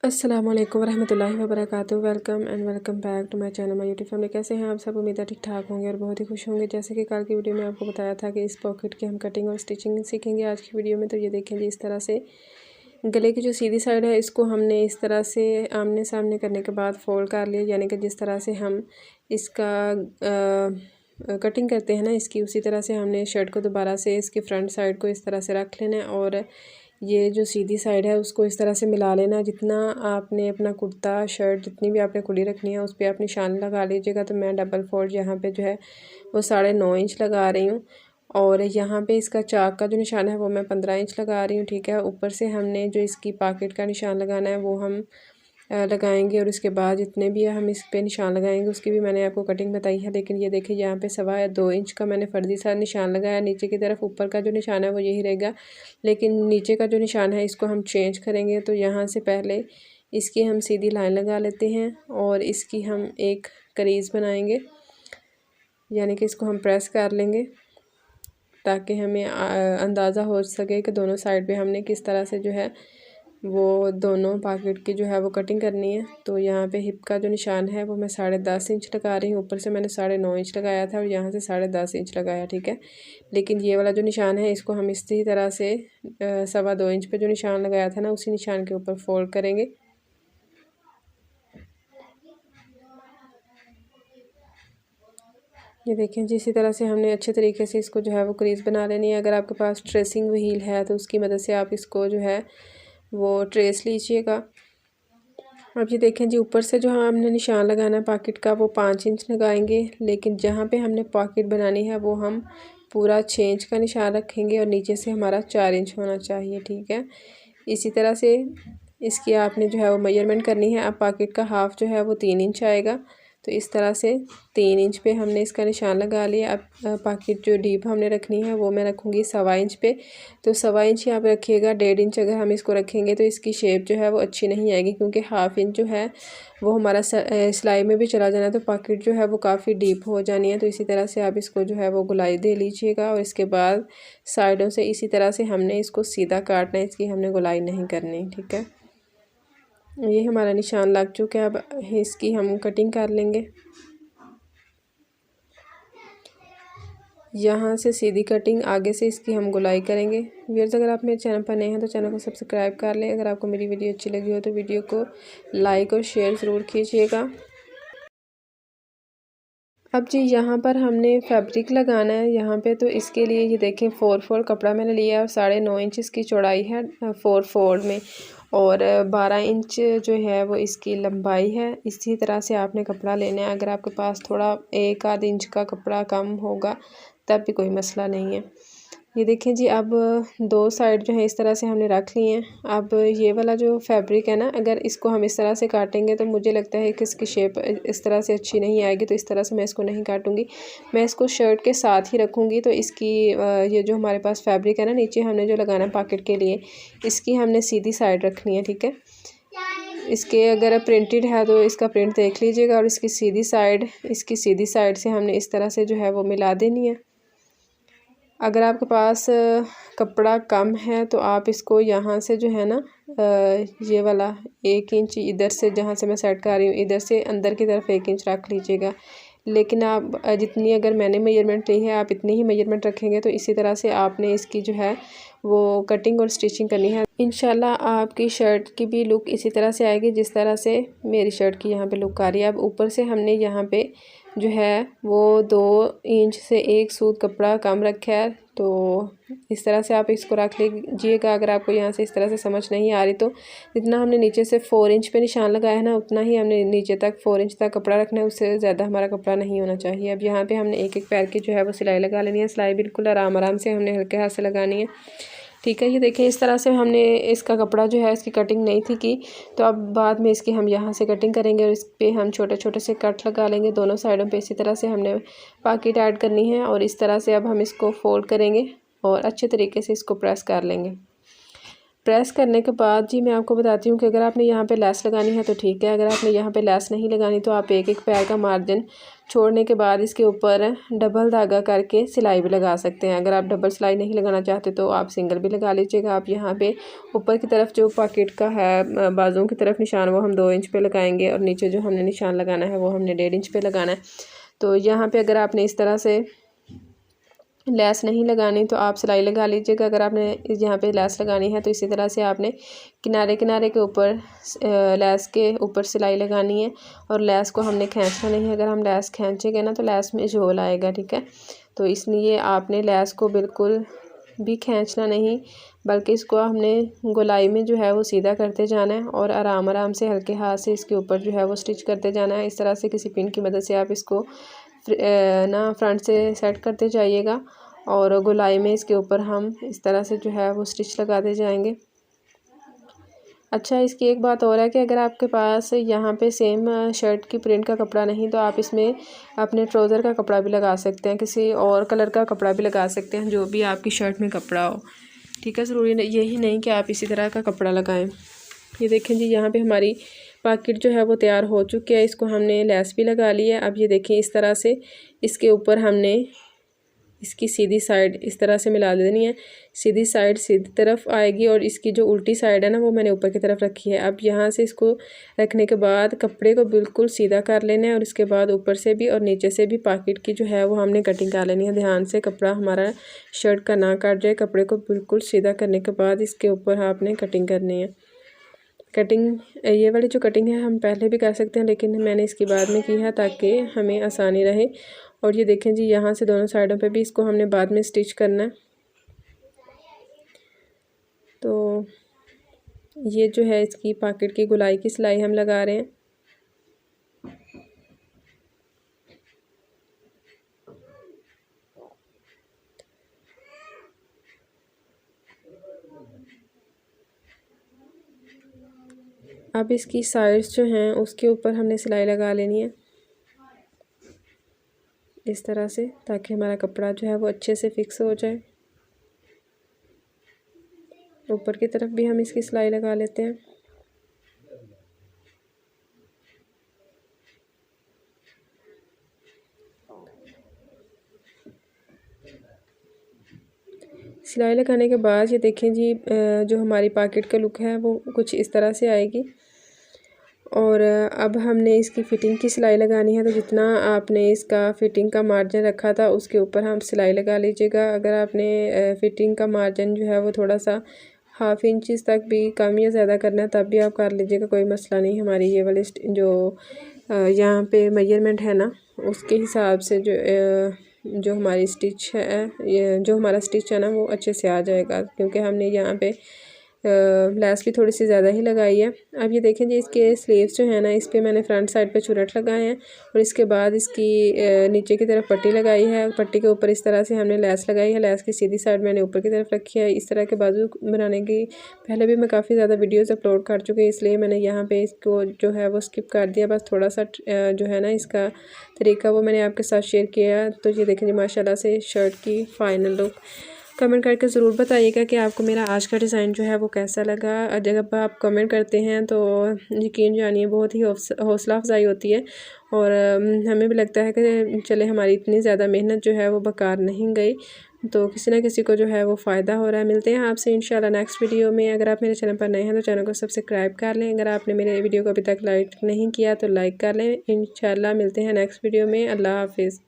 अस्सलामु अलैकुम वरहमतुल्लाहि वबरकातुहू। Welcome and welcome back to my channel my YouTube family. कैसे हैं आप सब? उम्मीद है ठीक ठाक होंगे और बहुत ही खुश होंगे। जैसे कि कल की वीडियो में आपको बताया था कि इस पॉकेट की हम कटिंग और स्टिचिंग सीखेंगे आज की वीडियो में। तो ये देखें जी, इस तरह से गले की जो सीधी साइड है इसको हमने इस तरह से आमने सामने करने के बाद फोल्ड कर लिया, यानी कि जिस तरह से हम इसका कटिंग करते हैं ना इसकी, उसी तरह से हमने शर्ट को दोबारा से इसकी फ्रंट साइड को इस तरह से रख लेना है और ये जो सीधी साइड है उसको इस तरह से मिला लेना। जितना आपने अपना कुर्ता शर्ट जितनी भी आपने कुली रखनी है उस पर आप निशान लगा लीजिएगा। तो मैं डबल फोल्ड यहाँ पे जो है वो 9.5 इंच लगा रही हूँ और यहाँ पे इसका चाक का जो निशान है वो मैं 15 इंच लगा रही हूँ। ठीक है, ऊपर से हमने जो इसकी पॉकेट का निशान लगाना है वो हम लगाएंगे और इसके बाद जितने भी हम इस पे निशान लगाएंगे उसकी भी मैंने आपको कटिंग बताई है। लेकिन ये देखिए यहाँ पे 2.25 इंच का मैंने फर्जी सा निशान लगाया नीचे की तरफ। ऊपर का जो निशान है वो यही रहेगा, लेकिन नीचे का जो निशान है इसको हम चेंज करेंगे। तो यहाँ से पहले इसकी हम सीधी लाइन लगा लेते हैं और इसकी हम एक क्रीज बनाएंगे, यानी कि इसको हम प्रेस कर लेंगे ताकि हमें अंदाज़ा हो सके कि दोनों साइड पे हमने किस तरह से जो है वो दोनों पॉकेट की जो है वो कटिंग करनी है। तो यहाँ पे हिप का जो निशान है वो मैं 10.5 इंच लगा रही हूँ। ऊपर से मैंने 9.5 इंच लगाया था और यहाँ से 10.5 इंच लगाया। ठीक है, लेकिन ये वाला जो निशान है इसको हम इसी तरह से 2.25 इंच पे जो निशान लगाया था ना उसी निशान के ऊपर फोल्ड करेंगे। ये देखें जी, इसी तरह से हमने अच्छे तरीके से इसको जो है वो क्रीज बना लेनी है। अगर आपके पास ट्रेसिंग व्हील है तो उसकी मदद से आप इसको जो है वो ट्रेस लीजिएगा। अब ये देखें जी, ऊपर से जो हमने निशान लगाना है पॉकेट का वो 5 इंच लगाएंगे, लेकिन जहाँ पे हमने पॉकेट बनानी है वो हम पूरा 6 इंच का निशान रखेंगे और नीचे से हमारा 4 इंच होना चाहिए। ठीक है, इसी तरह से इसकी आपने जो है वो मेजरमेंट करनी है। अब पॉकेट का हाफ जो है वो 3 इंच आएगा, तो इस तरह से 3 इंच पे हमने इसका निशान लगा लिया। अब पॉकेट जो डीप हमने रखनी है वो मैं रखूँगी 1.25 इंच पे। तो 1.25 इंच यहाँ पे रखिएगा। 1.5 इंच अगर हम इसको रखेंगे तो इसकी शेप जो है वो अच्छी नहीं आएगी, क्योंकि हाफ इंच जो है वो हमारा सिलाई में भी चला जाना है, तो पॉकेट जो है वो काफ़ी डीप हो जानी है। तो इसी तरह से आप इसको जो है वो गुलाई दे लीजिएगा और इसके बाद साइडों से इसी तरह से हमने इसको सीधा काटना है, इसकी हमने गुलाई नहीं करनी। ठीक है, ये हमारा निशान लग चुका है। अब इसकी हम कटिंग कर लेंगे। यहाँ से सीधी कटिंग, आगे से इसकी हम गुलाई करेंगे। व्यूअर्स, अगर आप मेरे चैनल पर नए हैं तो चैनल को सब्सक्राइब कर लें। अगर आपको मेरी वीडियो अच्छी लगी हो तो वीडियो को लाइक और शेयर ज़रूर कीजिएगा। अब जी यहाँ पर हमने फैब्रिक लगाना है यहाँ पे, तो इसके लिए ये देखें 4 फोल्ड कपड़ा मैंने लिया और 9.5 इंच इसकी चौड़ाई है 4 फोल्ड में, और 12 इंच जो है वो इसकी लंबाई है। इसी तरह से आपने कपड़ा लेना है। अगर आपके पास थोड़ा 1 आध इंच का कपड़ा कम होगा तब भी कोई मसला नहीं है। ये देखें जी, अब 2 साइड जो है इस तरह से हमने रख ली हैं। अब ये वाला जो फैब्रिक है ना, अगर इसको हम इस तरह से काटेंगे तो मुझे लगता है कि इसकी शेप इस तरह से अच्छी नहीं आएगी, तो इस तरह से मैं इसको नहीं काटूंगी। मैं इसको शर्ट के साथ ही रखूंगी। तो इसकी ये जो हमारे पास फैब्रिक है ना, नीचे हमने जो लगाना है पॉकेट के लिए, इसकी हमने सीधी साइड रखनी है। ठीक है, इसके अगर प्रिंटेड है तो इसका प्रिंट देख लीजिएगा और इसकी सीधी साइड से हमने इस तरह से जो है वो मिला देनी है। अगर आपके पास कपड़ा कम है तो आप इसको यहाँ से जो है ना ये वाला 1 इंच इधर से, जहाँ से मैं सेट कर रही हूँ इधर से अंदर की तरफ 1 इंच रख लीजिएगा। लेकिन आप जितनी अगर मैंने मेजरमेंट ली है आप इतनी ही मेजरमेंट रखेंगे। तो इसी तरह से आपने इसकी जो है वो कटिंग और स्टिचिंग करनी है। इंशाल्लाह आपकी शर्ट की भी लुक इसी तरह से आएगी जिस तरह से मेरी शर्ट की यहाँ पे लुक आ रही है। अब ऊपर से हमने यहाँ पे जो है वो 2 इंच से 1 सूत कपड़ा कम रखा है, तो इस तरह से आप इसको रख लीजिएगा। अगर आपको यहाँ से इस तरह से समझ नहीं आ रही तो जितना हमने नीचे से 4 इंच पे निशान लगाया है ना उतना ही हमने नीचे तक 4 इंच तक कपड़ा रखना है, उससे ज़्यादा हमारा कपड़ा नहीं होना चाहिए। अब यहाँ पे हमने एक एक पैर की जो है वो सिलाई लगा लेनी है। सिलाई बिल्कुल आराम आराम से हमने हल्के हाथ से लगानी है। ठीक है, ये देखिए इस तरह से हमने इसका कपड़ा जो है इसकी कटिंग नहीं थी की, तो अब बाद में इसकी हम यहाँ से कटिंग करेंगे और इस पर हम छोटे छोटे से कट लगा लेंगे दोनों साइडों पे। इसी तरह से हमने पॉकेट ऐड करनी है और इस तरह से अब हम इसको फोल्ड करेंगे और अच्छे तरीके से इसको प्रेस कर लेंगे। प्रेस करने के बाद जी मैं आपको बताती हूँ कि अगर आपने यहाँ पे लेस लगानी है तो ठीक है, अगर आपने यहाँ पे लेस नहीं लगानी तो आप एक एक पैर का मार्जिन छोड़ने के बाद इसके ऊपर डबल धागा करके सिलाई भी लगा सकते हैं। अगर आप डबल सिलाई नहीं लगाना चाहते तो आप सिंगल भी लगा लीजिएगा। आप यहाँ पे ऊपर की तरफ जो पॉकेट का है बाजुओं की तरफ निशान वो हम 2 इंच पे लगाएंगे और नीचे जो हमने निशान लगाना है वो हमने 1.5 इंच पे लगाना है। तो यहाँ पे अगर आपने इस तरह से लेस नहीं लगानी तो आप सिलाई लगा लीजिएगा। अगर आपने यहाँ पे लेस लगानी है तो इसी तरह से आपने किनारे किनारे के ऊपर लेस के ऊपर सिलाई लगानी है और लेस को हमने खींचना नहीं है। अगर हम लेस खींचेंगे ना तो लेस में झोल आएगा, ठीक है। तो इसलिए आपने लेस को बिल्कुल भी खींचना नहीं, बल्कि इसको हमने गोलाई में जो है वो सीधा करते जाना है और आराम आराम से हल्के हाथ से इसके ऊपर जो है वो स्टिच करते जाना है। इस तरह से किसी पिन की मदद से आप इसको ना फ्रंट से सेट करते जाइएगा और गोलाई में इसके ऊपर हम इस तरह से जो है वो स्टिच लगाते जाएंगे। अच्छा, इसकी एक बात और है कि अगर आपके पास यहाँ पे सेम शर्ट की प्रिंट का कपड़ा नहीं तो आप इसमें अपने ट्राउज़र का कपड़ा भी लगा सकते हैं, किसी और कलर का कपड़ा भी लगा सकते हैं, जो भी आपकी शर्ट में कपड़ा हो, ठीक है। ज़रूरी यही नहीं कि आप इसी तरह का कपड़ा लगाएं। ये देखें जी, यहाँ पे हमारी पॉकेट जो है वो तैयार हो चुकी है। इसको हमने लेस भी लगा ली है। अब ये देखें, इस तरह से इसके ऊपर हमने इसकी सीधी साइड इस तरह से मिला देनी है। सीधी साइड सीधी तरफ आएगी और इसकी जो उल्टी साइड है ना वो मैंने ऊपर की तरफ रखी है। अब यहाँ से इसको रखने के बाद कपड़े को बिल्कुल सीधा कर लेना है और इसके बाद ऊपर से भी और नीचे से भी पॉकेट की जो है वो हमने कटिंग कर लेनी है। ध्यान से कपड़ा हमारा शर्ट का ना कट जाए। कपड़े को बिल्कुल सीधा करने के बाद इसके ऊपर आपने कटिंग करनी है। कटिंग ये वाली जो कटिंग है हम पहले भी कर सकते हैं, लेकिन मैंने इसकी बाद में की है ताकि हमें आसानी रहे। और ये देखें जी, यहाँ से दोनों साइडों पे भी इसको हमने बाद में स्टिच करना है। तो ये जो है इसकी पॉकेट की गोलाई की सिलाई हम लगा रहे हैं। अब इसकी साइड्स जो हैं उसके ऊपर हमने सिलाई लगा लेनी है इस तरह से, ताकि हमारा कपड़ा जो है वो अच्छे से फिक्स हो जाए। ऊपर की तरफ भी हम इसकी सिलाई लगा लेते हैं। सिलाई लगाने के बाद ये देखें जी, जो हमारी पॉकेट का लुक है वो कुछ इस तरह से आएगी। और अब हमने इसकी फ़िटिंग की सिलाई लगानी है। तो जितना आपने इसका फ़िटिंग का मार्जिन रखा था उसके ऊपर हम सिलाई लगा लीजिएगा। अगर आपने फ़िटिंग का मार्जिन जो है वो थोड़ा सा हाफ़ इंचज़ तक भी कम या ज़्यादा करना है तब भी आप कर लीजिएगा, कोई मसला नहीं। हमारी ये वाली जो यहाँ पे मेजरमेंट है ना उसके हिसाब से जो हमारी स्टिच है, ये जो हमारा स्टिच है ना वो अच्छे से आ जाएगा, क्योंकि हमने यहाँ पे लेस भी थोड़ी सी ज़्यादा ही लगाई है। अब ये देखें जी, इसके स्लीव्स जो है ना इस पर मैंने फ्रंट साइड पे चुरट लगाए हैं और इसके बाद इसकी नीचे की तरफ पट्टी लगाई है। पट्टी के ऊपर इस तरह से हमने लेस लगाई है। लेस की सीधी साइड मैंने ऊपर की तरफ रखी है। इस तरह के बाजू बनाने की पहले भी मैं काफ़ी ज़्यादा वीडियोज़ अपलोड कर चुकी हूँ, इसलिए मैंने यहाँ पर इसको जो है वो स्किप कर दिया। बस थोड़ा सा जो है ना इसका तरीका वो मैंने आपके साथ शेयर किया। तो ये देखें जी, माशाल्लाह से शर्ट की फ़ाइनल लुक। कमेंट करके ज़रूर बताइएगा कि आपको मेरा आज का डिज़ाइन जो है वो कैसा लगा। जब आप कमेंट करते हैं तो यकीन जानिए बहुत ही हौसला अफजाई होती है और हमें भी लगता है कि चले हमारी इतनी ज़्यादा मेहनत जो है वो बेकार नहीं गई, तो किसी ना किसी को जो है वो फ़ायदा हो रहा है। मिलते हैं आपसे इंशाल्लाह नेक्स्ट वीडियो में। अगर आप मेरे चैनल पर नए हैं तो चैनल को सब्सक्राइब कर लें। अगर आपने मेरे वीडियो को अभी तक लाइक नहीं किया तो लाइक कर लें। इंशाल्लाह मिलते हैं नेक्स्ट वीडियो में। अल्लाह हाफिज़।